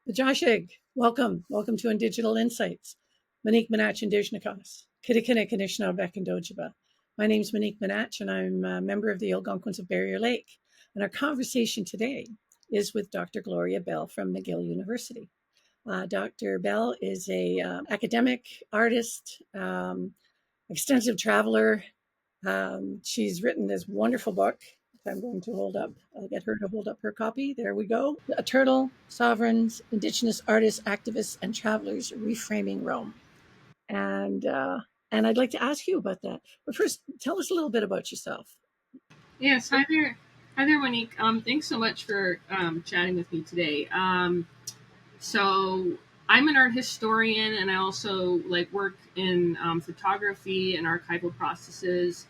Joshig, welcome. Welcome to InDigital Insights. Monique Manatch, Indigenous Kitikina Kanishna Bekandojiba. My name is Monique Manatch, and I'm a member of the Algonquins of Barrier Lake. And our conversation today is with Dr. Gloria Bell from McGill University. Dr. Bell is a academic, artist, extensive traveler. She's written this wonderful book. I'm going to I'll get her to hold up her copy. There we go. A Turtle, Sovereigns, Indigenous Artists, Activists, and Travelers Reframing Rome. And I'd like to ask you about that. But first, tell us a little bit about yourself. Yes, hi there. Hi there, Monique. Thanks so much for chatting with me today. So I'm an art historian, and I also work in photography and archival processes.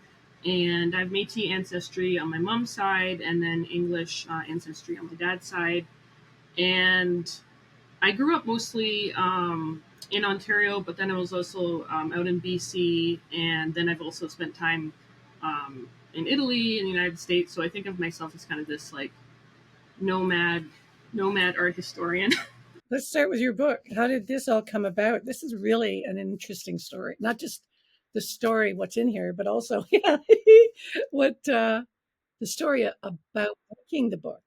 And I have Métis ancestry on my mom's side, and then English ancestry on my dad's side. And I grew up mostly in Ontario, but then I was also out in BC, and then I've also spent time in Italy and the United States. So I think of myself as kind of this nomad art historian. Let's start with your book. How did this all come about? This is really an interesting story. Not just the story, what's in here, but also what the story about making the book.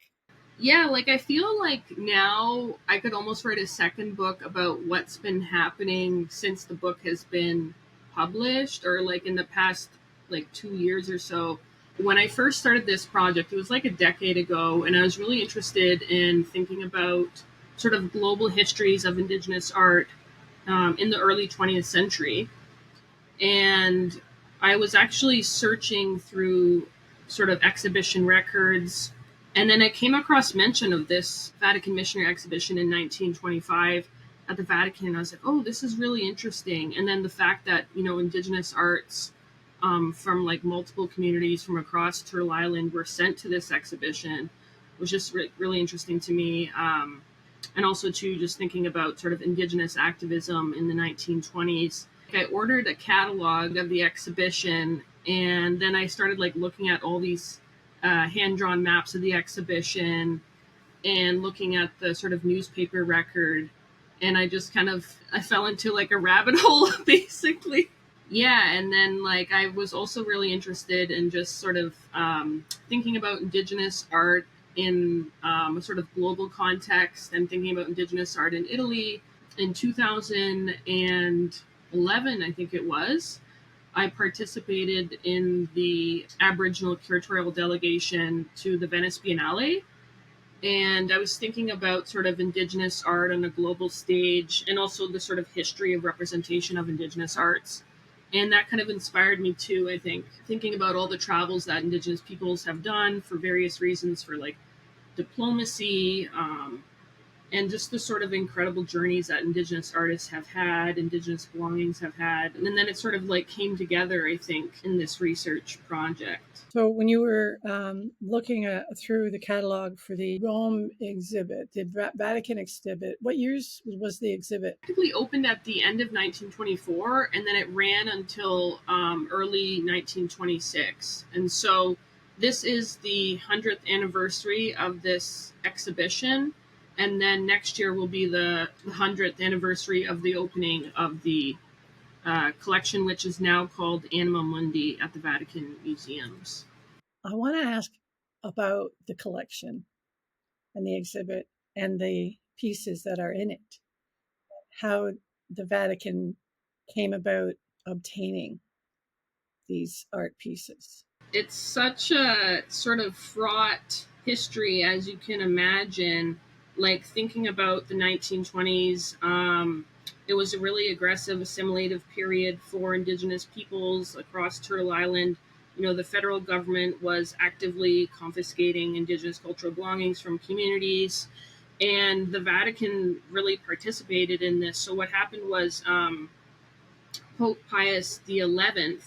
Yeah, I feel like now I could almost write a second book about what's been happening since the book has been published, or in the past 2 years or so. When I first started this project, it was like a decade ago, and I was really interested in thinking about sort of global histories of Indigenous art in the early 20th century. And I was actually searching through sort of exhibition records. And then I came across mention of this Vatican missionary exhibition in 1925 at the Vatican. I was like, oh, this is really interesting. And then the fact that, Indigenous arts from multiple communities from across Turtle Island were sent to this exhibition was just really interesting to me. And also, too, just thinking about sort of Indigenous activism in the 1920s. I ordered a catalog of the exhibition, and then I started looking at all these hand-drawn maps of the exhibition and looking at the sort of newspaper record, and I fell into a rabbit hole basically. Yeah, and then I was also really interested in just sort of thinking about Indigenous art in a sort of global context, and thinking about Indigenous art in Italy. In 2011, I think it was, I participated in the Aboriginal curatorial delegation to the Venice Biennale. And I was thinking about sort of Indigenous art on a global stage, and also the sort of history of representation of Indigenous arts. And that kind of inspired me too, I think, thinking about all the travels that Indigenous peoples have done for various reasons, for diplomacy, and just the sort of incredible journeys that Indigenous artists have had, Indigenous belongings have had. And then it sort of came together, I think, in this research project. So when you were looking through the catalog for the Rome exhibit, the Vatican exhibit, what years was the exhibit? It typically opened at the end of 1924, and then it ran until early 1926. And so this is the 100th anniversary of this exhibition. And then next year will be the 100th anniversary of the opening of the collection, which is now called Anima Mundi at the Vatican Museums. I want to ask about the collection and the exhibit and the pieces that are in it, how the Vatican came about obtaining these art pieces. It's such a sort of fraught history, as you can imagine. Thinking about the 1920s, it was a really aggressive assimilative period for Indigenous peoples across Turtle Island. The federal government was actively confiscating Indigenous cultural belongings from communities, and the Vatican really participated in this. So what happened was Pope Pius XI,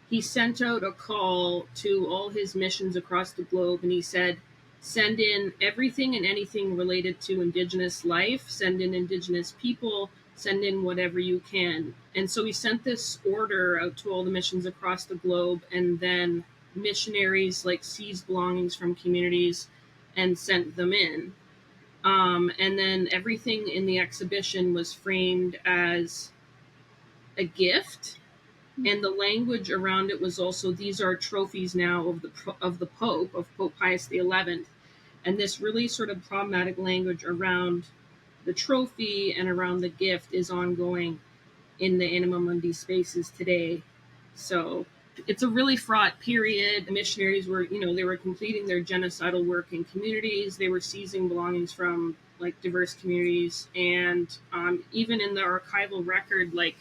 he sent out a call to all his missions across the globe, and he said, send in everything and anything related to Indigenous life, send in Indigenous people, send in whatever you can. And so he sent this order out to all the missions across the globe, and then missionaries seized belongings from communities and sent them in. And then everything in the exhibition was framed as a gift, and the language around it was also, these are trophies now of the Pope, of Pope Pius XI, and this really sort of problematic language around the trophy and around the gift is ongoing in the Anima Mundi spaces today. So it's a really fraught period. The missionaries were, they were completing their genocidal work in communities. They were seizing belongings from like diverse communities, and even in the archival record, like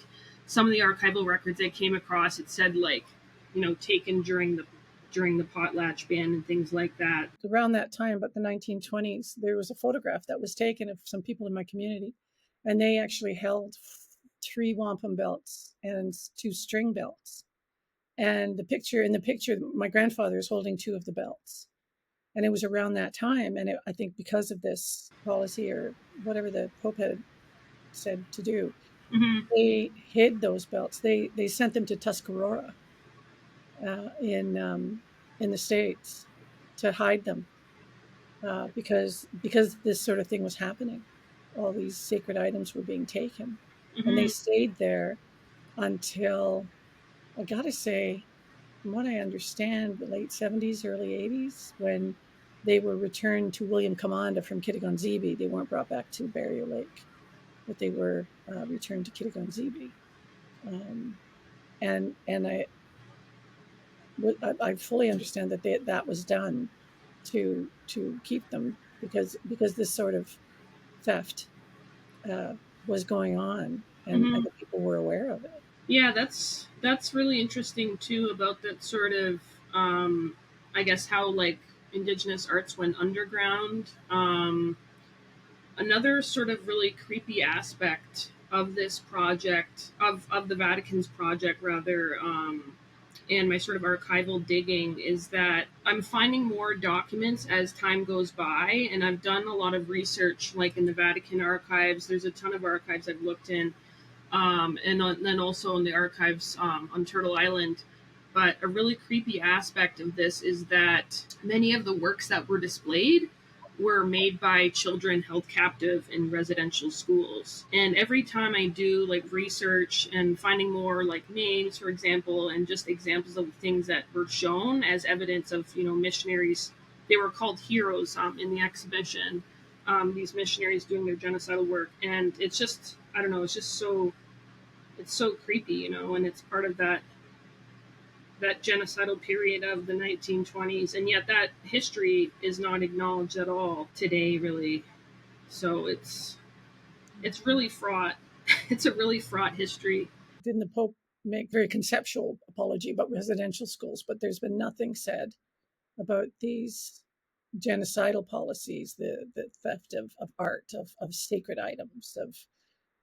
some of the archival records I came across, it said like, taken during the potlatch ban and things like that. Around that time, about the 1920s, there was a photograph that was taken of some people in my community, and they actually held 3 wampum belts and 2 string belts. And in the picture, my grandfather is holding 2 of the belts. And it was around that time, and I think because of this policy or whatever the Pope had said to do, Mm-hmm. they hid those belts. They sent them to Tuscarora in the States to hide them because this sort of thing was happening. All these sacred items were being taken, and they Mm-hmm. stayed there until, I gotta say, from what I understand, the late 70s, early 80s, when they were returned to William Commanda from Kittigon-Zibi. They weren't brought back to Barrier Lake, but they were returned to Kittigon-Zibi. Um, and I fully understand that that was done to keep them because this sort of theft uh, was going on, and Mm-hmm. the people were aware of it. Yeah, that's really interesting too, about that sort of, I guess, how like indigenous arts went underground. Another sort of really creepy aspect of this project, of the Vatican's project rather, and my sort of archival digging, is that I'm finding more documents as time goes by, and I've done a lot of research like in the Vatican archives. There's a ton of archives I've looked in, then also in the archives on Turtle Island. But a really creepy aspect of this is that many of the works that were displayed were made by children held captive in residential schools. And every time I do like research and finding more like names, for example, and just examples of things that were shown as evidence of, missionaries, they were called heroes in the exhibition. These missionaries doing their genocidal work, and it's just, I don't know, it's so creepy, and it's part of that genocidal period of the 1920s, and yet that history is not acknowledged at all today, really. So it's really fraught. It's a really fraught history. Didn't the Pope make very conceptual apology about residential schools? But there's been nothing said about these genocidal policies, the theft of art, of sacred items,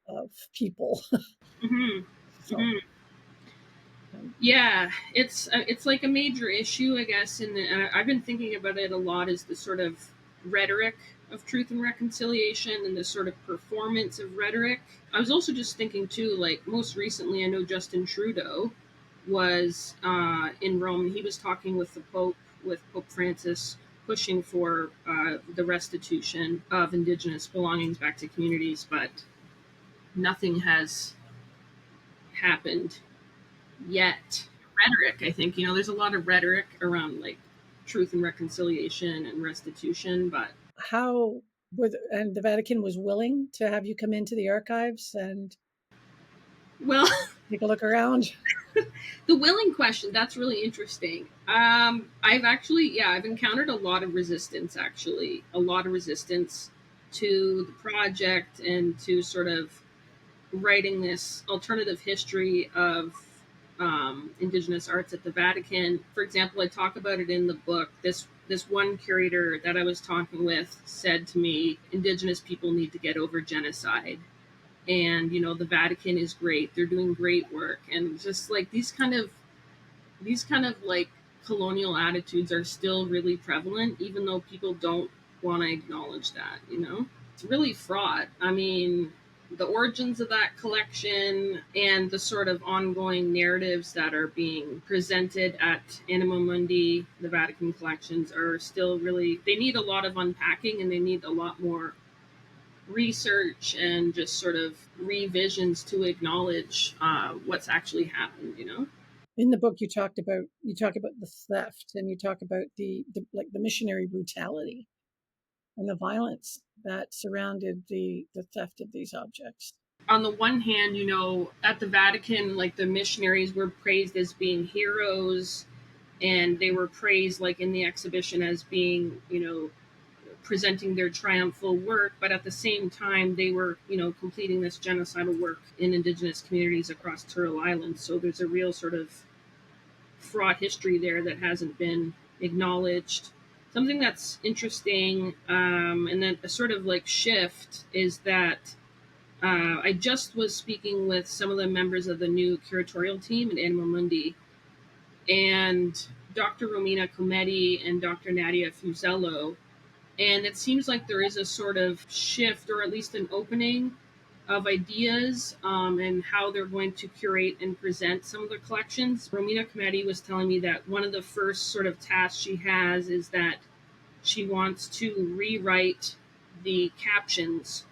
of people. Hmm. So Hmm. um, Yeah, it's like a major issue, I guess. And I've been thinking about it a lot, as the sort of rhetoric of truth and reconciliation and the sort of performance of rhetoric. I was also just thinking too, like most recently, I know Justin Trudeau was in Rome. He was talking with the Pope, with Pope Francis, pushing for the restitution of Indigenous belongings back to communities, but nothing has happened yet. Rhetoric, I think, there's a lot of rhetoric around like truth and reconciliation and restitution, but how and the Vatican was willing to have you come into the archives and well, take a look around? the willing question, that's really interesting. I've actually, yeah, I've encountered a lot of resistance, actually, a lot of resistance to the project and to sort of writing this alternative history of Indigenous arts at the Vatican. For example, I talk about it in the book. This one curator that I was talking with said to me, Indigenous people need to get over genocide. And the Vatican is great. They're doing great work. And just like these kind of like colonial attitudes are still really prevalent, even though people don't want to acknowledge that. It's really fraught. I mean, the origins of that collection and the sort of ongoing narratives that are being presented at Anima Mundi, the Vatican collections, are still really, they need a lot of unpacking, and they need a lot more research and just sort of revisions to acknowledge what's actually happened, you know? In the book, you talk about the theft, and you talk about the missionary brutality and the violence that surrounded the theft of these objects. On the one hand, you know, at the Vatican, like the missionaries were praised as being heroes, and they were praised, like in the exhibition, as being, you know, presenting their triumphal work, but at the same time, they were, you know, completing this genocidal work in Indigenous communities across Turtle Island. So there's a real sort of fraught history there that hasn't been acknowledged. Something that's interesting, and then a sort of like shift, is that I just was speaking with some of the members of the new curatorial team at Anima Mundi, and Dr. Romina Cometti and Dr. Nadia Fusello. And it seems like there is a sort of shift, or at least an opening of ideas, and how they're going to curate and present some of their collections. Romina Cometti was telling me that one of the first sort of tasks she has is that she wants to rewrite the captions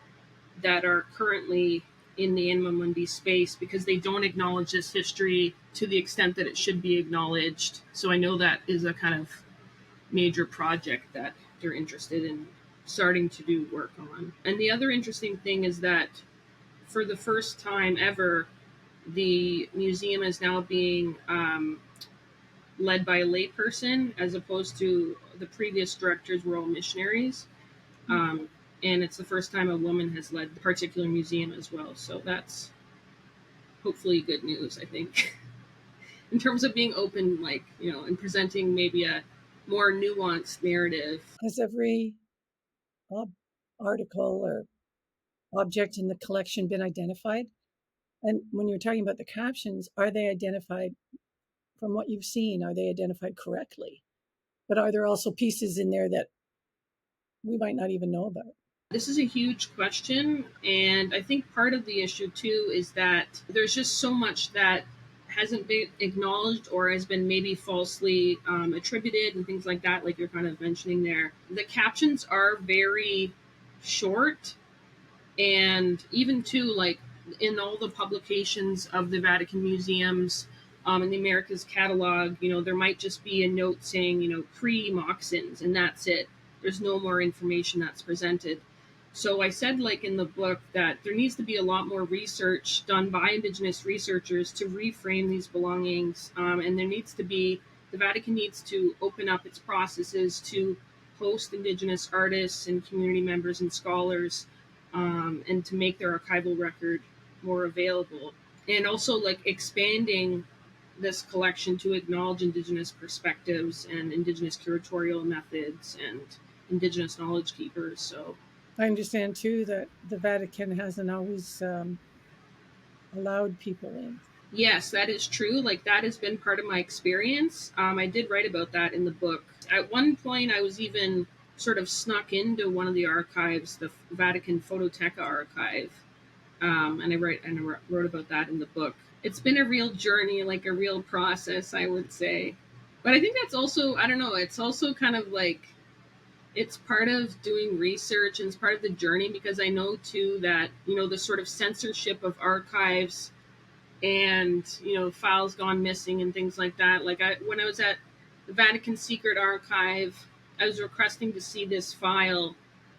that are currently in the Anima Mundi space, because they don't acknowledge this history to the extent that it should be acknowledged. So I know that is a kind of major project that they're interested in starting to do work on. And the other interesting thing is that for the first time ever, the museum is now being led by a layperson, as opposed to the previous directors were all missionaries. Um, and it's the first time a woman has led the particular museum as well. So that's hopefully good news, I think, in terms of being open, like, you know, and presenting maybe a more nuanced narrative. Has every article or object in the collection been identified? And when you're talking about the captions, are they identified from what you've seen? Are they identified correctly? But are there also pieces in there that we might not even know about? This is a huge question, and I think part of the issue too is that there's just so much that hasn't been acknowledged, or has been maybe falsely attributed, and things like that, like you're kind of mentioning there. The captions are very short, and even too, like in all the publications of the Vatican museums, in the Americas catalog, you know, there might just be a note saying, you know, pre-Moxons, and that's it. There's no more information that's presented. So I said, like in the book, that there needs to be a lot more research done by Indigenous researchers to reframe these belongings, and there needs to be, the Vatican needs to open up its processes to host Indigenous artists and community members and scholars, and to make their archival record more available, and also like expanding this collection to acknowledge Indigenous perspectives and Indigenous curatorial methods and Indigenous knowledge keepers. So I understand too that the Vatican hasn't always allowed people in. yes, that is true. Like that has been part of my experience. I did write about that in the book. At one point, I was even sort of snuck into one of the archives, the Vatican Phototeca archive, and I wrote about that in the book. It's been a real journey, like a real process, I would say. But I think that's also, I don't know, it's also kind of like, it's part of doing research, and it's part of the journey, because I know too that, you know, the sort of censorship of archives and, you know, files gone missing and things like that. Like when I was at the Vatican Secret Archive, I was requesting to see this file,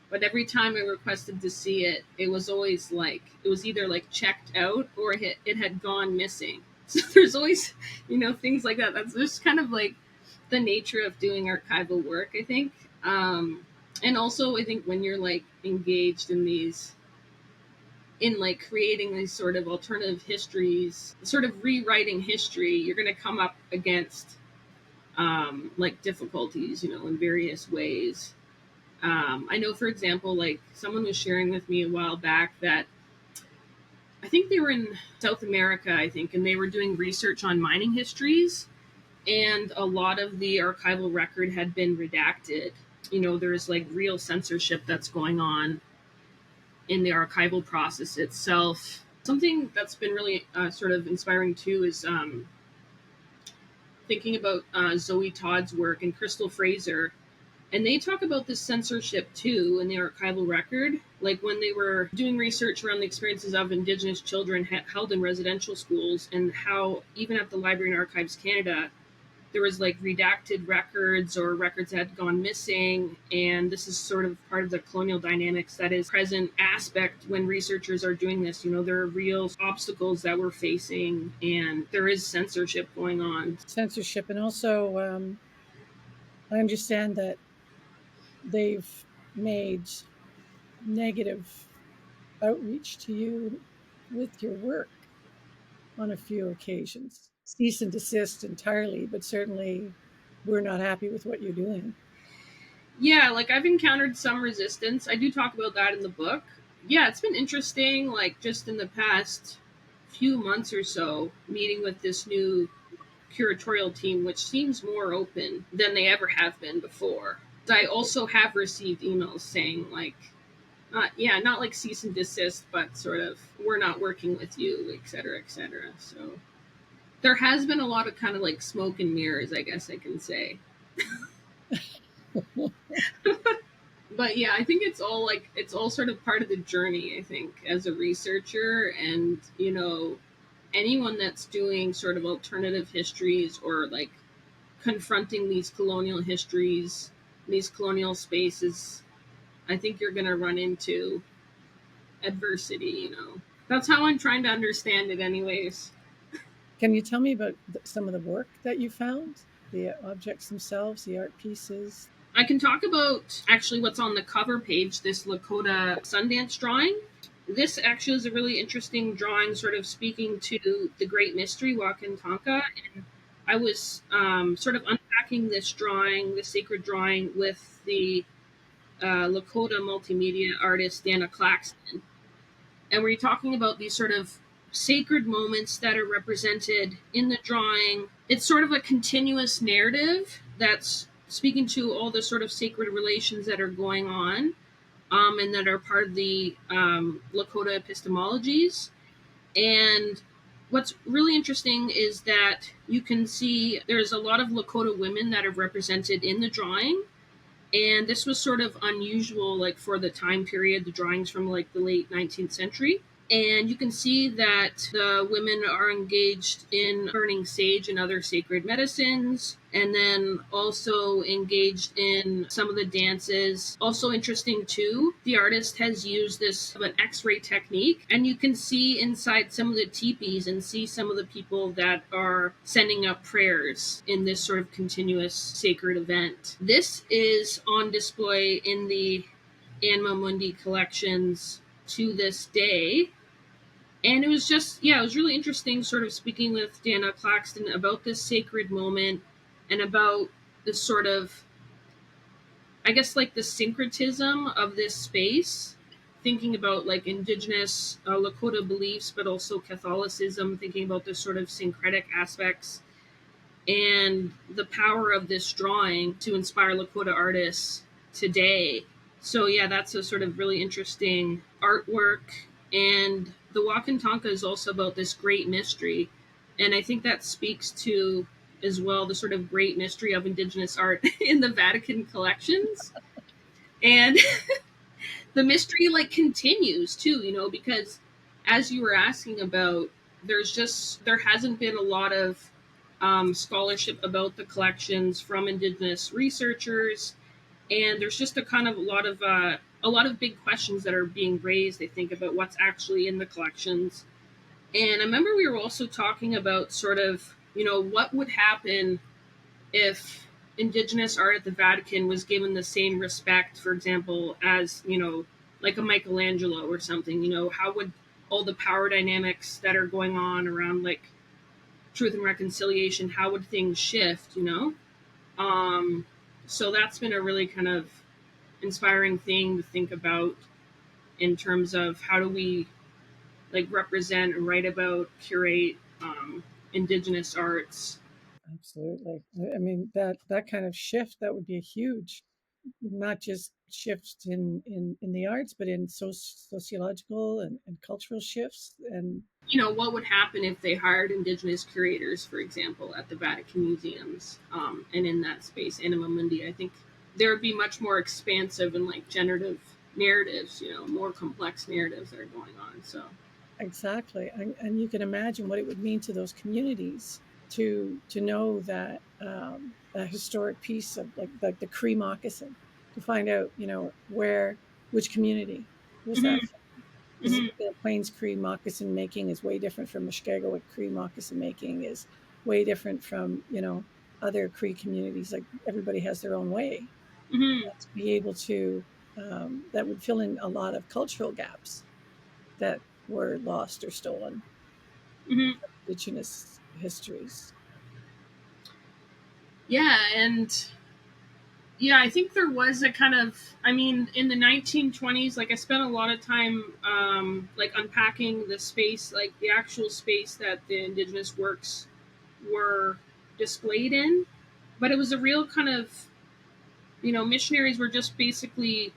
but every time I requested to see it, it was always like, it was either like checked out, or it had gone missing. So there's always, you know, things like that. That's just kind of like the nature of doing archival work, I think. And also, I think when you're like engaged in these, in like creating these sort of alternative histories, sort of rewriting history, you're going to come up against like difficulties, you know, in various ways. I know, for example, like someone was sharing with me a while back that I think they were in South America, I think, and they were doing research on mining histories, and a lot of the archival record had been redacted. You know, there's like real censorship that's going on in the archival process itself. Something that's been really sort of inspiring too is thinking about Zoe Todd's work and Crystal Fraser, And they talk about this censorship too in the archival record, like when they were doing research around the experiences of Indigenous children held in residential schools, and how even at the Library and Archives Canada, there was like redacted records or records that had gone missing. And this is sort of part of the colonial dynamics that is present aspect when researchers are doing this. You know, there are real obstacles that we're facing, and there is censorship going on. Censorship, and also I understand that they've made negative outreach to you with your work on a few occasions. Cease and desist entirely, but certainly we're not happy with what you're doing. Yeah, like I've encountered some resistance. I do talk about that in the book. Yeah, it's been interesting, like just in the past few months or so, meeting with this new curatorial team, which seems more open than they ever have been before. I also have received emails saying, like, yeah, not like cease and desist, but sort of, we're not working with you, et cetera, et cetera. So there has been a lot of kind of like smoke and mirrors, I guess I can say. But yeah, I think it's all sort of part of the journey, I think, as a researcher. And, you know, anyone that's doing sort of alternative histories or like confronting these colonial histories, these colonial spaces, I think you're going to run into adversity, you know. That's how I'm trying to understand it, anyways. Can you tell me about some of the work that you found, the objects themselves, the art pieces? I can talk about actually what's on the cover page, this Lakota Sundance drawing. This actually is a really interesting drawing, sort of speaking to the great mystery, Wakan Tonka. And I was sort of unpacking this drawing, the sacred drawing, with the Lakota multimedia artist Dana Claxton. And we're talking about these sort of sacred moments that are represented in the drawing. It's sort of a continuous narrative that's speaking to all the sort of sacred relations that are going on, and that are part of the Lakota epistemologies. And what's really interesting is that you can see there's a lot of Lakota women that are represented in the drawing. And this was sort of unusual, like for the time period, the drawings from like the late 19th century. And you can see that the women are engaged in burning sage and other sacred medicines, and then also engaged in some of the dances. Also interesting too, the artist has used this of an X-ray technique, and you can see inside some of the teepees and see some of the people that are sending up prayers in this sort of continuous sacred event. This is on display in the Anima Mundi collections to this day. And it was just, yeah, it was really interesting sort of speaking with Dana Claxton about this sacred moment and about this sort of, I guess, like the syncretism of this space, thinking about like indigenous Lakota beliefs, but also Catholicism, thinking about the sort of syncretic aspects and the power of this drawing to inspire Lakota artists today. So yeah, that's a sort of really interesting artwork. And the Wakan Tonka is also about this great mystery. And I think that speaks to as well the sort of great mystery of Indigenous art in the Vatican collections. And the mystery like continues too, you know, because as you were asking about, there hasn't been a lot of scholarship about the collections from Indigenous researchers, and there's just a lot of big questions that are being raised. I think about what's actually in the collections, and I remember we were also talking about sort of, you know, what would happen if Indigenous art at the Vatican was given the same respect, for example, as, you know, like a Michelangelo or something. You know, how would all the power dynamics that are going on around like truth and reconciliation, how would things shift, you know? Um, so that's been a really kind of inspiring thing to think about in terms of how do we like represent, write about, curate Indigenous arts. Absolutely. I mean, that kind of shift, that would be a huge, not just shifts in the arts, but in sociological and cultural shifts. And You know, what would happen if they hired Indigenous curators, for example, at the Vatican museums, and in that space, Anima Mundi, I think there would be much more expansive and like generative narratives, more complex narratives that are going on. So Exactly, and you can imagine what it would mean to those communities to know that a historic piece of like the Cree moccasin, to find out where which community was that hmm from, because hmm Plains Cree moccasin making is way different from Mushkegowuk Cree moccasin making is way different from other Cree communities. Like everybody has their own way. hmm To be able to that would fill in a lot of cultural gaps that were lost or stolen hmm from Indigenous histories. yeah, and yeah, I think there was a kind of, I mean, in the 1920s, like I spent a lot of time like unpacking the space, like the actual space that the indigenous works were displayed in. But it was a real kind of, missionaries were just basically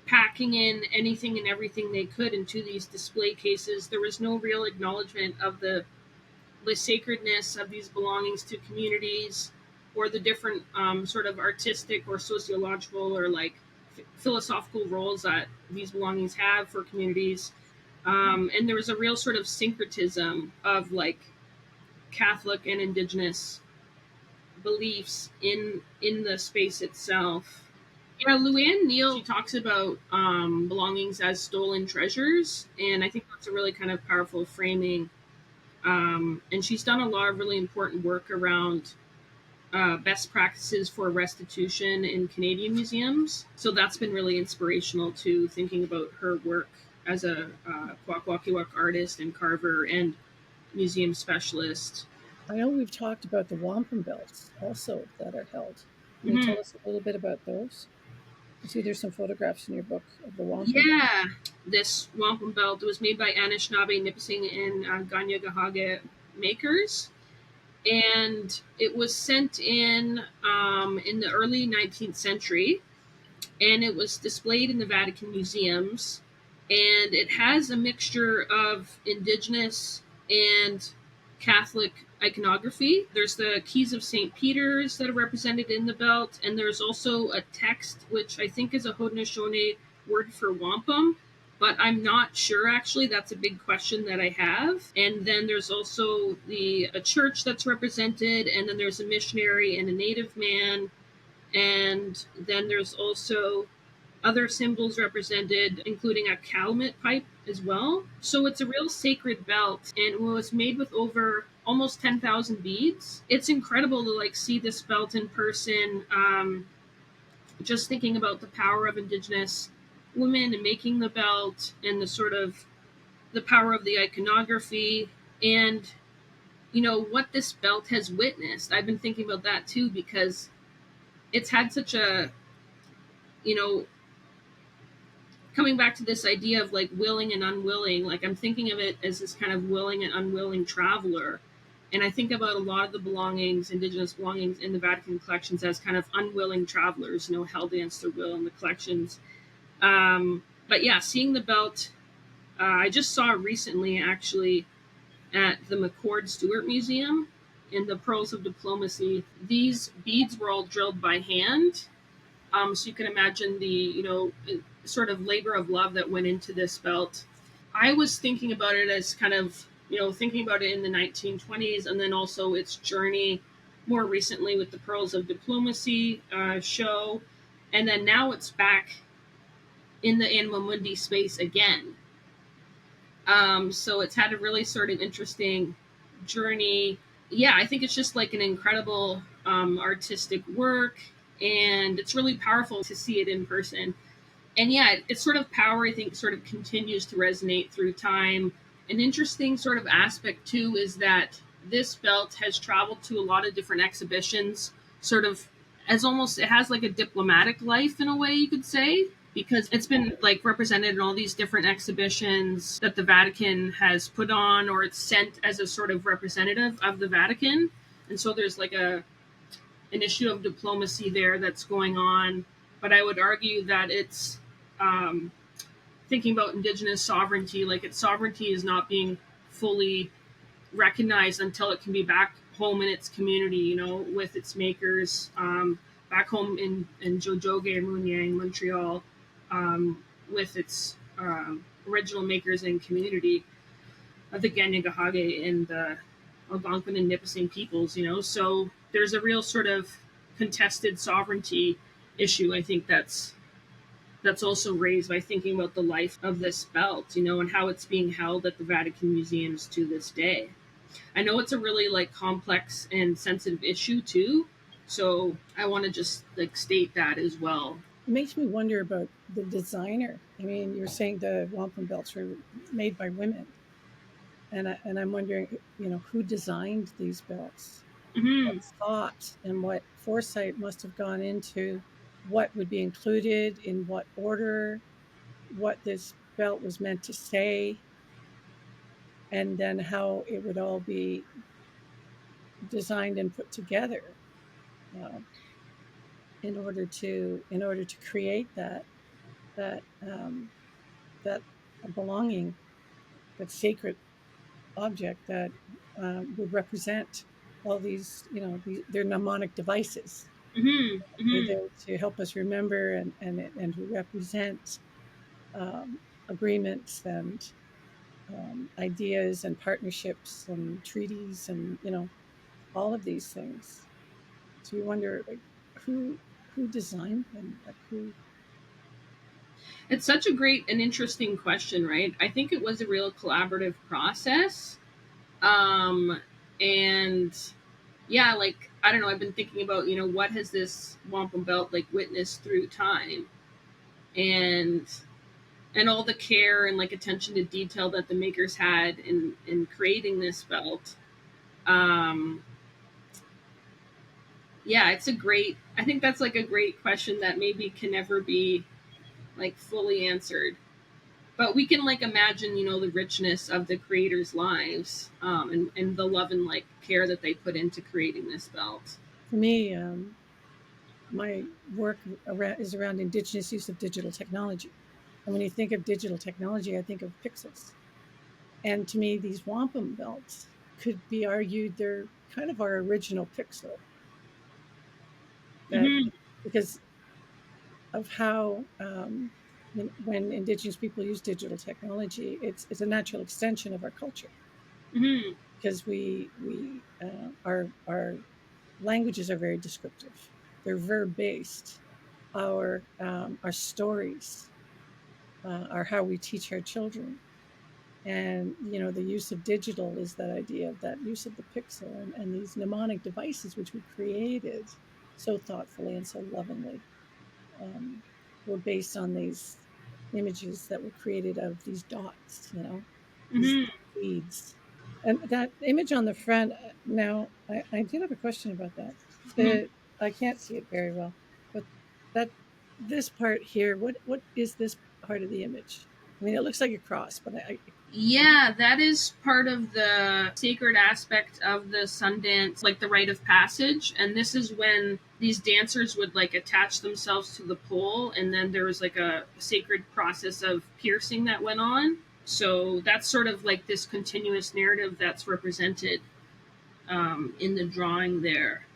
packing in anything and everything they could into these display cases. There was no real acknowledgement of the sacredness of these belongings to communities, or the different sort of artistic or sociological or like philosophical roles that these belongings have for communities. And there was a real sort of syncretism of like Catholic and Indigenous beliefs in the space itself. Yeah, Luann Neal, she talks about belongings as stolen treasures, and I think that's a really kind of powerful framing. And she's done a lot of really important work around best practices for restitution in Canadian museums. So that's been really inspirational to thinking about her work as a Kwakwaka'wakw artist and carver and museum specialist. I know we've talked about the wampum belts also that are held. Can you Mhm. tell us a little bit about those? I see there's some photographs in your book of the wampum belt. Yeah, this wampum belt was made by Anishinaabe, Nipissing, and Ganyagahaga makers, and it was sent in the early 19th century, and it was displayed in the Vatican museums, and it has a mixture of indigenous and Catholic iconography. There's the keys of St. Peter's that are represented in the belt, and there's also a text which I think is a Haudenosaunee word for wampum, but I'm not sure actually. That's a big question that I have. And then there's also the a church that's represented, and then there's a missionary and a native man, and then there's also other symbols represented, including a calumet pipe as well. So it's a real sacred belt, and it was made with over almost 10,000 beads. It's incredible to like see this belt in person. Just thinking about the power of Indigenous women and making the belt, and the sort of the power of the iconography, and what this belt has witnessed. I've been thinking about that too, because it's had such a you know coming back to this idea of like willing and unwilling, like I'm thinking of it as this kind of willing and unwilling traveler. And I think about a lot of the belongings, indigenous belongings in the Vatican collections, as kind of unwilling travelers, held against their will in the collections. But yeah, seeing the belt, I just saw it recently actually at the McCord Stewart Museum in the Pearls of Diplomacy. These beads were all drilled by hand, so you can imagine the sort of labor of love that went into this belt. I was thinking about it as kind of thinking about it in the 1920s, and then also its journey more recently with the Pearls of Diplomacy show, and then now it's back in the Anima Mundi space again. So it's had a really sort of interesting journey. Yeah, I think it's just like an incredible artistic work, and it's really powerful to see it in person. And yeah, it's sort of power, I think, sort of continues to resonate through time. An interesting sort of aspect too is that this belt has traveled to a lot of different exhibitions, sort of as almost, it has like a diplomatic life in a way, you could say, because it's been like represented in all these different exhibitions that the Vatican has put on, or it's sent as a sort of representative of the Vatican. And so there's like an issue of diplomacy there that's going on. But I would argue that it's um, thinking about Indigenous sovereignty, like its sovereignty is not being fully recognized until it can be back home in its community, with its makers. back home in Jojoge and Munyang, Montreal, with its original makers and community of the Ganyagahage and the Algonquin and Nipissing peoples, So there's a real sort of contested sovereignty issue, I think, that's also raised by thinking about the life of this belt, and how it's being held at the Vatican museums to this day. I know it's a really like complex and sensitive issue too, so I want to just like state that as well. It makes me wonder about the designer. I mean, you're saying the wampum belts were made by women, and I'm wondering, who designed these belts? Hmm. What thought and what foresight must have gone into what would be included in what order, what this belt was meant to say, and then how it would all be designed and put together uh, in order to create that that belonging, that sacred object that would represent all these, they're mnemonic devices. Hmm. They're Hmm. there to help us remember and to represent um, agreements and ideas and partnerships and treaties and all of these things. So you wonder, like, who who designed them, like who. It's such a great and interesting question, right? I think it was a real collaborative process. Um, and yeah, like I don't know, I've been thinking about, what has this wampum belt like witnessed through time, and all the care and like attention to detail that the makers had in creating this belt. Um, yeah, it's a great. I think that's like a great question that maybe can never be like fully answered. But we can like imagine, the richness of the creators' lives, and the love and like care that they put into creating this belt. For me, my work is around Indigenous use of digital technology. And when you think of digital technology, I think of pixels. And to me, these wampum belts could be argued they're kind of our original pixel. That Hmm. because of how when Indigenous people use digital technology, it's a natural extension of our culture Hmm. because our languages are very descriptive. They're verb based. Our stories are how we teach our children. And the use of digital is that idea of that use of the pixel and these mnemonic devices which we created so thoughtfully and so lovingly um, were based on these images that were created of these dots, these Hmm. beads. And that image on the front, now I did have a question about that. Hmm. I can't see it very well, but that this part here, what is this part of the image? I mean, it looks like a cross, but Yeah, that is part of the sacred aspect of the Sundance, like the rite of passage. And this is when these dancers would like attach themselves to the pole, and then there was like a sacred process of piercing that went on. So that's sort of like this continuous narrative that's represented in the drawing there.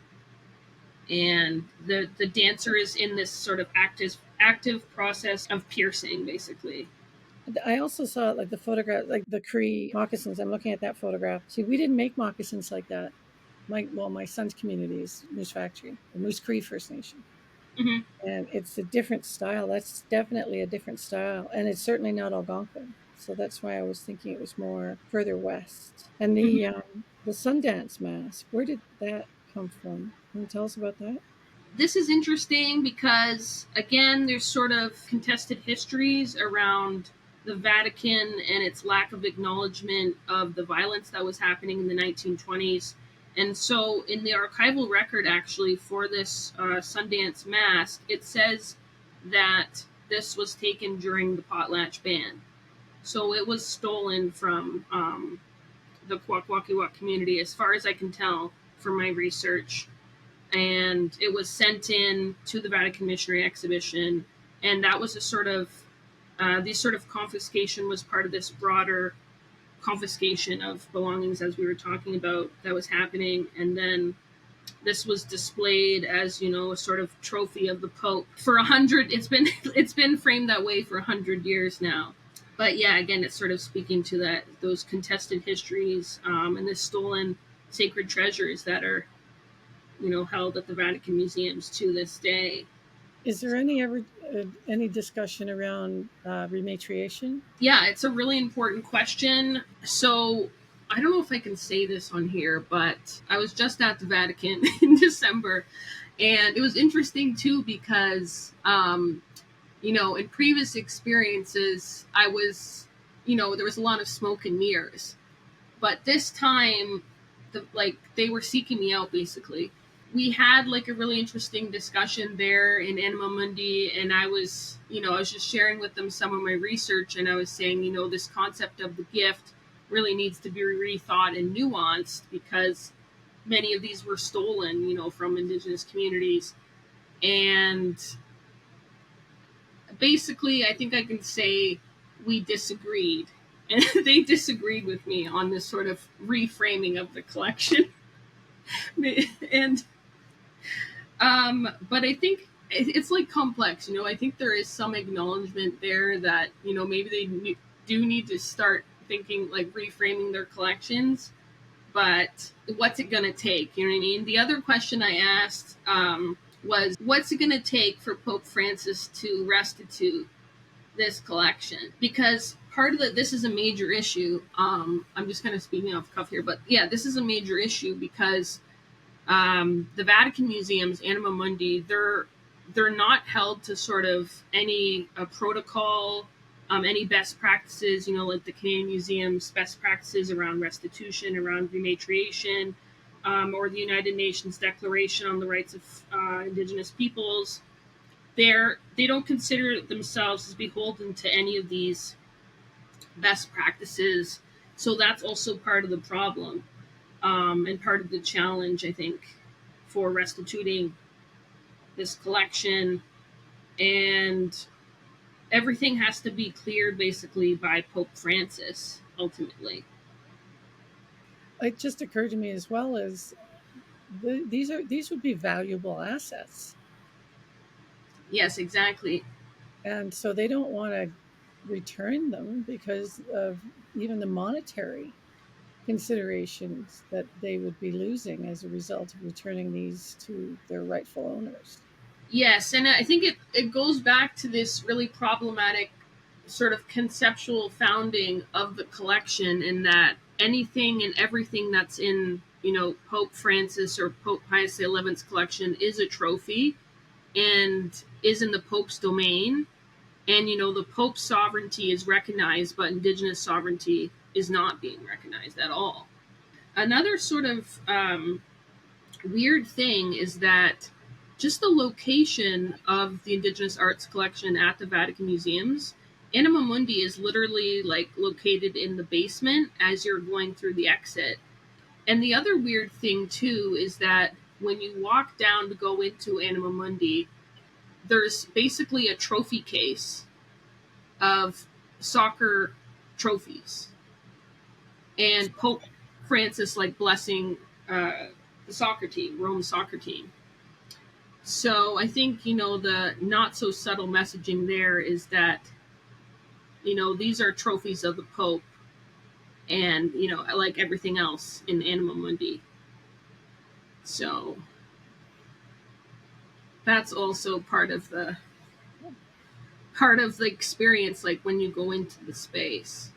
And the dancer is in this sort of active process of piercing, basically. I also saw like the photograph, like the Cree moccasins. I'm looking at that photograph. See, we didn't make moccasins like that. My son's community is Moose Factory, the Moose Cree First Nation, Hmm. and it's a different style. That's definitely a different style, and it's certainly not Algonquin. So that's why I was thinking it was more further west. And Hmm. the Sundance mask, where did that come from? Can you tell us about that? This is interesting because, again, there's sort of contested histories around the Vatican and its lack of acknowledgement of the violence that was happening in the 1920s. And so, in the archival record, actually, for this Sundance mask, it says that this was taken during the Potlatch ban. So, it was stolen from the Kwakwakiwak community, as far as I can tell from my research, and it was sent in to the Vatican Missionary Exhibition, and that was a sort of these sort of confiscation was part of this broader confiscation of belongings, as we were talking about, that was happening. And then this was displayed as, a sort of trophy of the Pope for 100. It's been framed that way for 100 years now. But yeah, again, it's sort of speaking to those contested histories, and the stolen sacred treasures that are, held at the Vatican museums to this day. Is there any discussion around rematriation? Yeah, it's a really important question. So I don't know if I can say this on here, but I was just at the Vatican in December, and it was interesting too because, in previous experiences, I was, there was a lot of smoke and mirrors, but this time, they were seeking me out basically. We had like a really interesting discussion there in Anima Mundi, and I was just sharing with them some of my research, and I was saying, this concept of the gift really needs to be rethought and nuanced because many of these were stolen, from indigenous communities. And basically, I think I can say we disagreed. And they disagreed with me on this sort of reframing of the collection. and But I think it's like complex. I think there is some acknowledgement there that maybe they do need to start thinking like reframing their collections. But what's it going to take? You know what I mean? The other question I asked was, what's it going to take for Pope Francis to restitute this collection? Because part of this is a major issue. I'm just kind of speaking off the cuff here, but yeah, this is a major issue because the Vatican museums, Anima Mundi, they're not held to sort of any protocol, any best practices. Like the Canadian Museum's best practices around restitution, around rematriation, or the United Nations Declaration on the Rights of Indigenous Peoples. They don't consider themselves as beholden to any of these best practices. So that's also part of the problem, and part of the challenge, I think, for restituting this collection. And everything has to be cleared basically by Pope Francis ultimately. It just occurred to me as well as these would be valuable assets, Yes, exactly. and so they don't want to return them because of even the monetary considerations that they would be losing as a result of returning these to their rightful owners. Yes, and I think it goes back to this really problematic sort of conceptual founding of the collection, in that anything and everything that's in, Pope Francis or Pope Pius XI's collection is a trophy and is in the Pope's domain. And, the Pope's sovereignty is recognized, but indigenous sovereignty is not being recognized at all. Another sort of weird thing is that just the location of the Indigenous Arts collection at the Vatican museums, Anima Mundi is literally like located in the basement as you're going through the exit. And the other weird thing too is that when you walk down to go into Anima Mundi, there's basically a trophy case of soccer trophies, and Pope Francis like blessing the soccer team, Rome's soccer team. So I think, the not so subtle messaging there is that, these are trophies of the Pope, and, like everything else in Anima Mundi. So that's also part of the experience, like when you go into the space.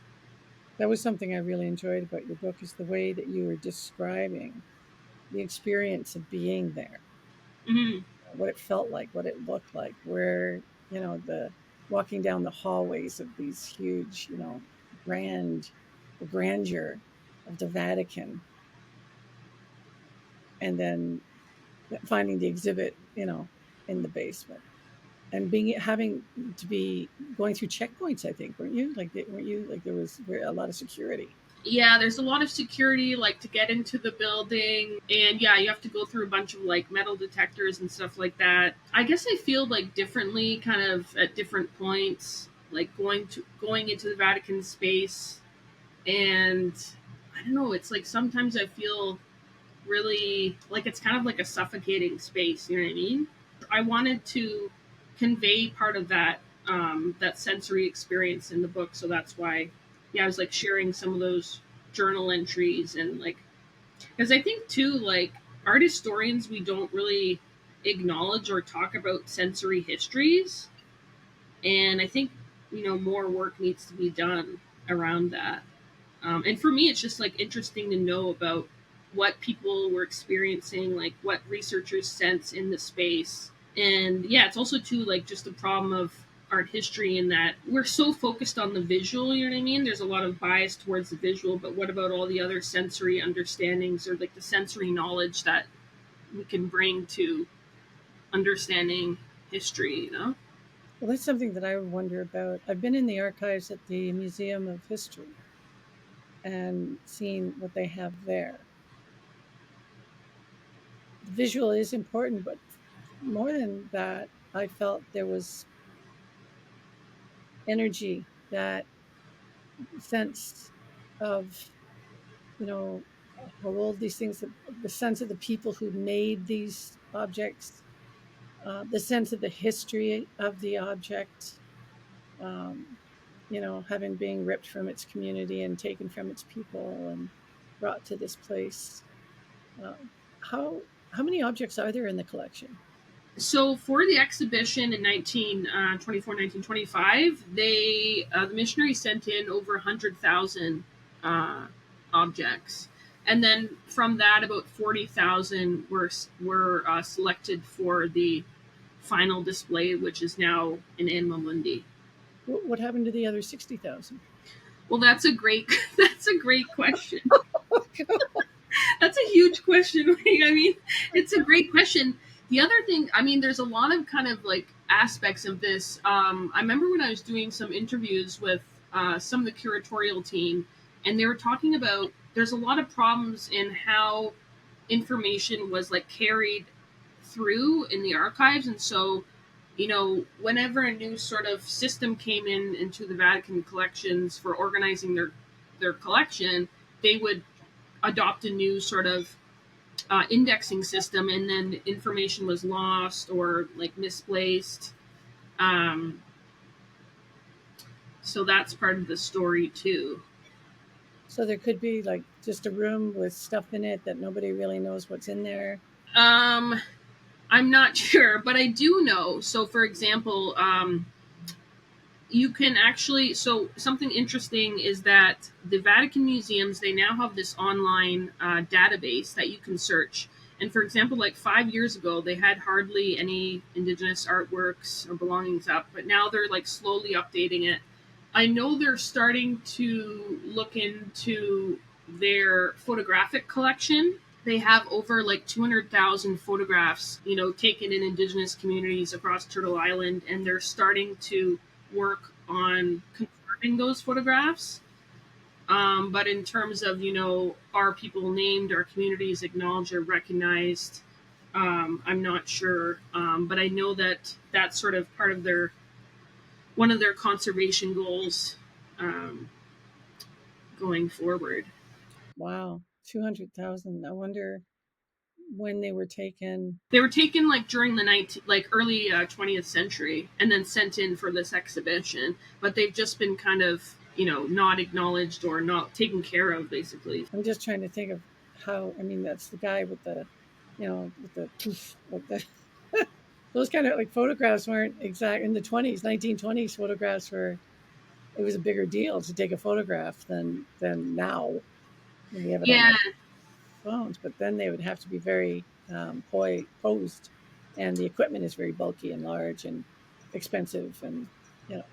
That was something I really enjoyed about your book, is the way that you were describing the experience of being there, Mm-hmm. what it felt like, what it looked like, where, the walking down the hallways of these huge, grand, the grandeur of the Vatican, and then finding the exhibit, in the basement, and having to be going through checkpoints. I think, weren't you? Weren't you like there was a lot of security? Yeah, there's a lot of security, like to get into the building, and yeah, you have to go through a bunch of like metal detectors and stuff like that. I guess I feel like differently, kind of at different points, like going into the Vatican space, and I don't know. It's like sometimes I feel really like, it's kind of like a suffocating space. You know what I mean? I wanted to convey part of that that sensory experience in the book, so that's why, yeah, I was like sharing some of those journal entries and like, because I think too, like, art historians, we don't really acknowledge or talk about sensory histories, and I think, more work needs to be done around that. And for me, it's just like interesting to know about what people were experiencing, like what researchers sense in the space. And yeah, it's also too like just a problem of art history in that we're so focused on the visual, you know what I mean? There's a lot of bias towards the visual, but what about all the other sensory understandings or like the sensory knowledge that we can bring to understanding history, you know? Well, that's something that I wonder about. I've been in the archives at the Museum of History and seen what they have there. The visual is important, but more than that, I felt there was energy, that sense of, you know, how old these things, the sense of the people who made these objects, the sense of the history of the object, um, having been ripped from its community and taken from its people and brought to this place. Uh, how how many objects are there in the collection? So for the exhibition in 1925, the missionaries sent in over 100,000 uh, objects, and then from that, about 40,000 were selected for the final display, which is now in Anma Mundi. What happened to the other 60,000? Well, that's a great that's a great question. That's a huge question. I mean, it's a great question. The other thing, I mean, there's a lot of kind of like aspects of this. I remember when I was doing some interviews with some of the curatorial team, and they were talking about there's a lot of problems in how information was like carried through in the archives, and so whenever a new sort of system came in into the Vatican collections for organizing their collection, they would adopt a new sort of indexing system, and then information was lost or like misplaced. Um, so that's part of the story too. So there could be like just a room with stuff in it that nobody really knows what's in there. Um, I'm not sure, but I do know. So, for example, you can actually, so something interesting is that the Vatican museums, they now have this online database that you can search. And for example, like 5 years ago, they had hardly any indigenous artworks or belongings up, but now they're like slowly updating it. I know they're starting to look into their photographic collection. They have over like 200,000 photographs, taken in indigenous communities across Turtle Island, and they're starting to work on confirming those photographs. But in terms of, are people named, are communities acknowledged or recognized, I'm not sure. But I know that that's sort of part of one of their conservation goals um, going forward. Wow, 200,000. I wonder when they were taken. They were taken like during the early 20th century, and then sent in for this exhibition. But they've just been kind of not acknowledged or not taken care of, basically. I'm just trying to think of how, I mean, that's the guy with the, with the poof, like the, those kind of like photographs weren't exact in the 20s, 1920s photographs were, it was a bigger deal to take a photograph than now. We have it on Yeah, our phones, but then they would have to be very posed, and the equipment is very bulky and large and expensive, and you know.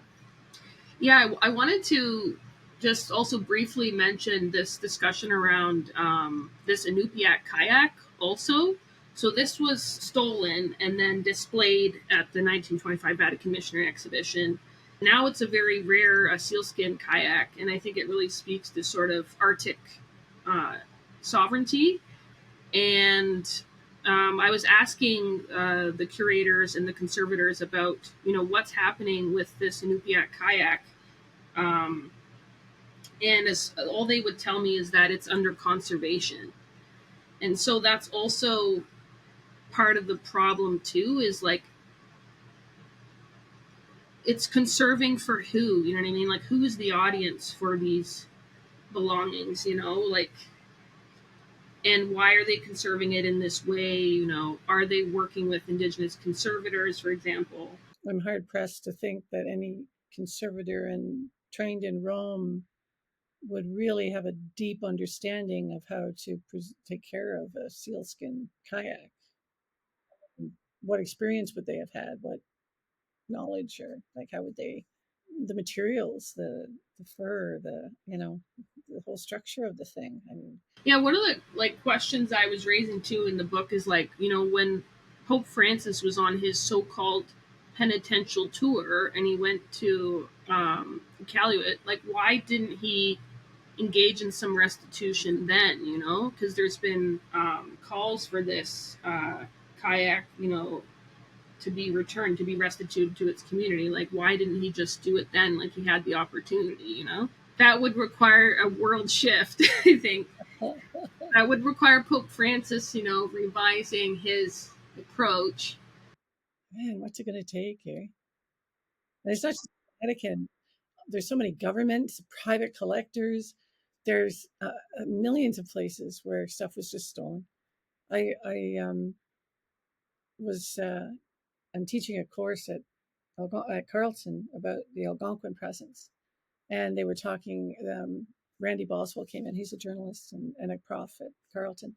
yeah. I wanted to just also briefly mention this discussion around this Inupiat kayak also. So this was stolen and then displayed at the 1925 Vatican Missionary Exhibition. Now it's a very rare sealskin kayak, and I think it really speaks to sort of Arctic uh, sovereignty. And I was asking the curators and the conservators about, what's happening with this Inupiat kayak. And all they would tell me is that it's under conservation. And so that's also part of the problem too, is like it's conserving for who, you know what I mean? Like who's the audience for these belongings, you know? Like, and why are they conserving it in this way, you know? Are they working with indigenous conservators, for example? I'm hard pressed to think that any conservator and trained in Rome would really have a deep understanding of how to take care of a sealskin kayak. What experience would they have had? What knowledge, or like how would they, the materials, the fur, the, you know, the whole structure of the thing. I mean, Yeah, one of the like questions I was raising too in the book is like, you know, when Pope Francis was on his so-called penitential tour and he went to Calumet, like why didn't he engage in some restitution then, you know? Because there's been calls for this kayak, you know, to be returned, to be restituted to its community. Like, why didn't he just do it then? Like, he had the opportunity, you know? That would require a world shift, I think. That would require Pope Francis, you know, revising his approach. man, what's it going to take here? And it's not just Vatican. There's so many governments, private collectors. There's millions of places where stuff was just stolen. I was I'm teaching a course at Carleton about the Algonquin presence, and they were talking. Randy Boswell came in. He's a journalist and a prof at Carleton,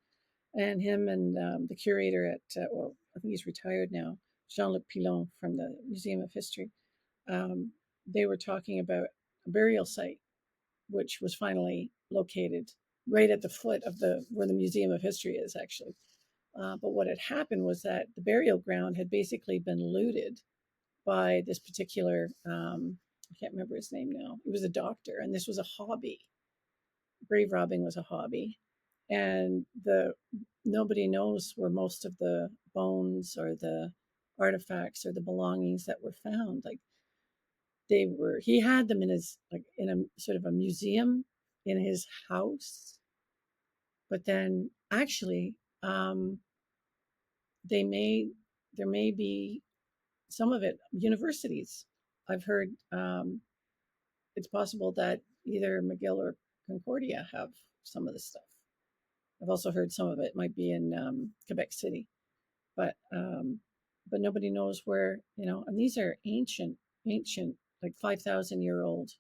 and him and the curator at well, I think he's retired now, Jean-Luc Pilon from the Museum of History. Um, they were talking about a burial site which was finally located right at the foot of the where the Museum of History is actually. But what had happened was that the burial ground had basically been looted by this particular, I can't remember his name now. He was a doctor, and this was a hobby. Grave robbing was a hobby, and the nobody knows where most of the bones or the artifacts or the belongings that were found. Like he had them in his, like in a sort of a museum in his house, but then actually they may there may be some of it universities. I've heard it's possible that either McGill or Concordia have some of the stuff. I've also heard some of it might be in Quebec City, but nobody knows where, you know. And these are ancient, like 5,000 year old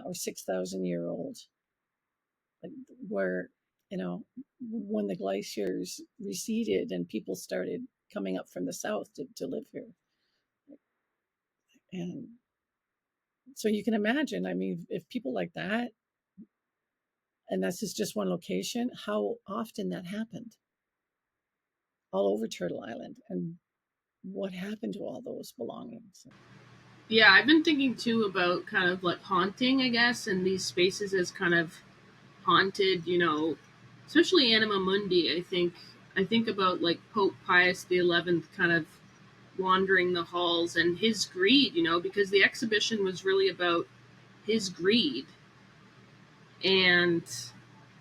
or 6,000 year old, like where, you know, when the glaciers receded and people started coming up from the south to live here. And so you can imagine, I mean, if people like that, and this is just one location, how often that happened all over Turtle Island, and what happened to all those belongings. Yeah, I've been thinking too about kind of like haunting, I guess, and these spaces as kind of haunted, you know, especially Anima Mundi. I think about like Pope Pius XI kind of wandering the halls and his greed, you know, because the exhibition was really about his greed, and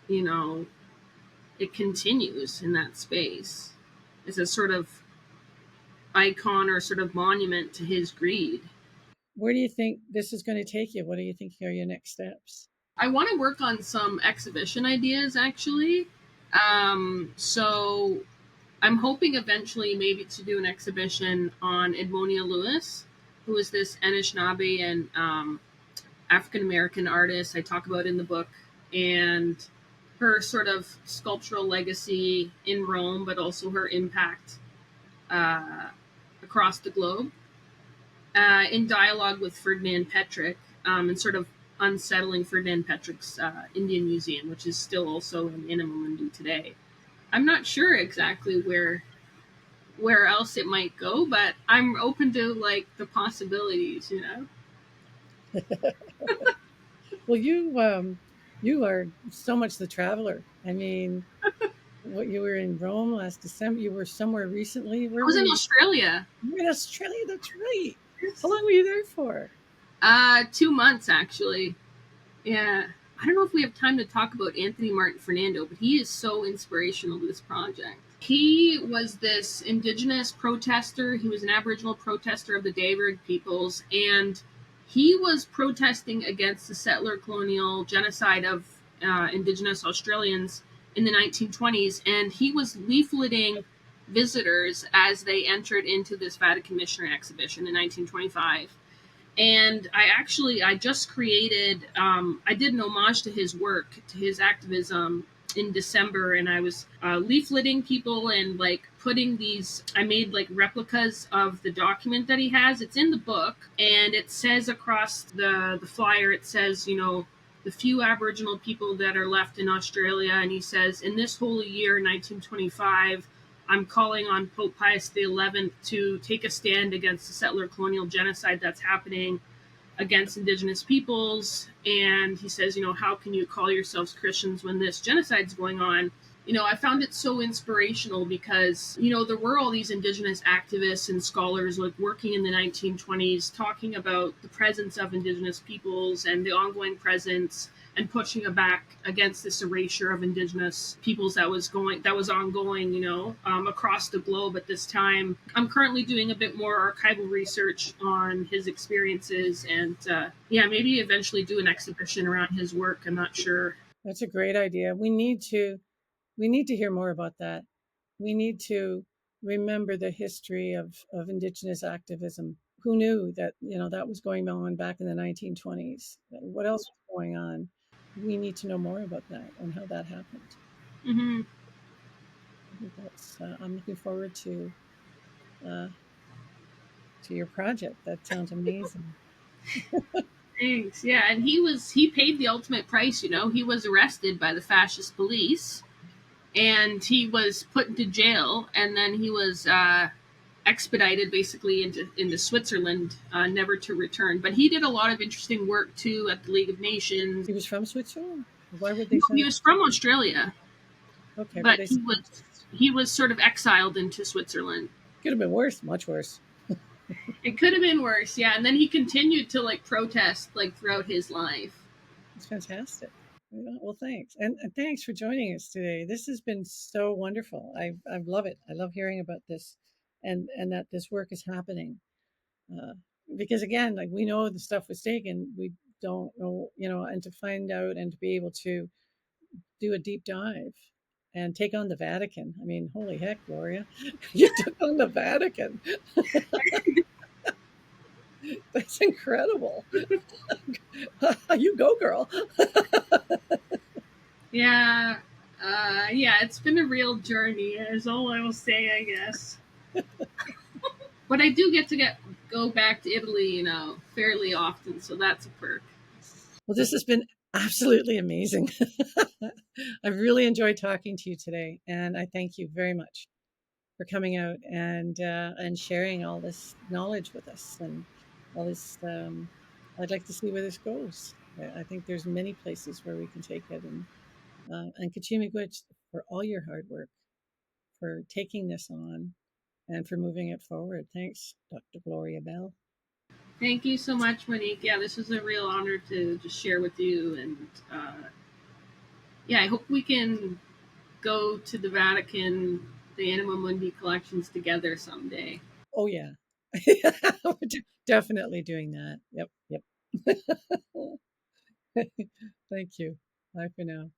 you know, it continues in that space as a sort of icon or sort of monument to his greed. Where do you think this is going to take you? What do you think are your next steps? I want to work on some exhibition ideas actually. So I'm hoping eventually maybe to do an exhibition on Edmonia Lewis, who is this Anishinaabe and African American artist I talk about in the book, and her sort of sculptural legacy in Rome, but also her impact uh, across the globe, in dialogue with Ferdinand Petrick, and sort of unsettling Ferdinand Petrick's Indian Museum, which is still also in Inamumundi today. I'm not sure exactly where else it might go, but I'm open to like the possibilities, you know. Well, you are so much the traveler. I mean, what, you were in Rome last December. You were somewhere recently. I Where was were in you? Australia. You were in Australia. That's right. How long were you there for? 2 months actually. Yeah. I don't know if we have time to talk about Anthony Martin Fernando, but he is so inspirational to this project. He was this Indigenous protester. He was an Aboriginal protester of the David peoples, and he was protesting against the settler colonial genocide of Indigenous Australians in the 1920s, and he was leafleting visitors as they entered into this Vatican missionary exhibition in 1925. And I just created I did an homage to his work, to his activism in December, and I was leafleting people and like putting these. I made like replicas of the document that he has. It's in the book, and it says across the flyer, it says, you know, the few Aboriginal people that are left in Australia, and he says, in this holy year, 1925. I'm calling on Pope Pius XI to take a stand against the settler colonial genocide that's happening against Indigenous peoples. And he says, you know, how can you call yourselves Christians when this genocide's going on? You know, I found it so inspirational because, you know, there were all these Indigenous activists and scholars like working in the 1920s talking about the presence of Indigenous peoples and the ongoing presence and pushing back against this erasure of Indigenous peoples that was ongoing, you know, across the globe at this time. I'm currently doing a bit more archival research on his experiences, and yeah, maybe eventually do an exhibition around his work. I'm not sure. That's a great idea. We need to hear more about that. We need to remember the history of Indigenous activism. Who knew that, you know, that was going on back in the 1920s? What else was going on? We need to know more about that and how that happened. Hmm. I think I'm looking forward uh, to your project. That sounds amazing. Thanks. Yeah, and he paid the ultimate price. You know, he was arrested by the fascist police, and he was put into jail, and then he was expedited basically into Switzerland, never to return. But he did a lot of interesting work too at the League of Nations. He was from Switzerland. Why would they No, send he him? was from Australia, Okay, but but they sent him. he was sort of exiled into Switzerland. Could have been worse, much worse. It could have been worse, yeah. And then he continued to like protest like throughout his life. It's fantastic. Well, thanks, and thanks for joining us today. This has been so wonderful. I love it. I love hearing about this, and that this work is happening. Uh, because again, like we know the stuff was taken, we don't know, you know, and to find out and to be able to do a deep dive and take on the Vatican. I mean, holy heck, Gloria, you took on the Vatican. That's incredible. You go, girl. Yeah, yeah, it's been a real journey, is all I will say, I guess. But I do get go back to Italy, you know, fairly often, so that's a perk. Well, this has been absolutely amazing. I've really enjoyed talking to you today, and I thank you very much for coming out and sharing all this knowledge with us and all this. I'd like to see where this goes. I think there's many places where we can take it, and Kachimi Gwich for all your hard work, for taking this on, and for moving it forward. Thanks, Dr. Gloria Bell. Thank you so much, Monique. Yeah, this was a real honor to just share with you, and yeah, I hope we can go to the Vatican, the Anima Mundi collections together someday. Oh yeah, we're definitely doing that. Yep, yep. Thank you. Bye for now.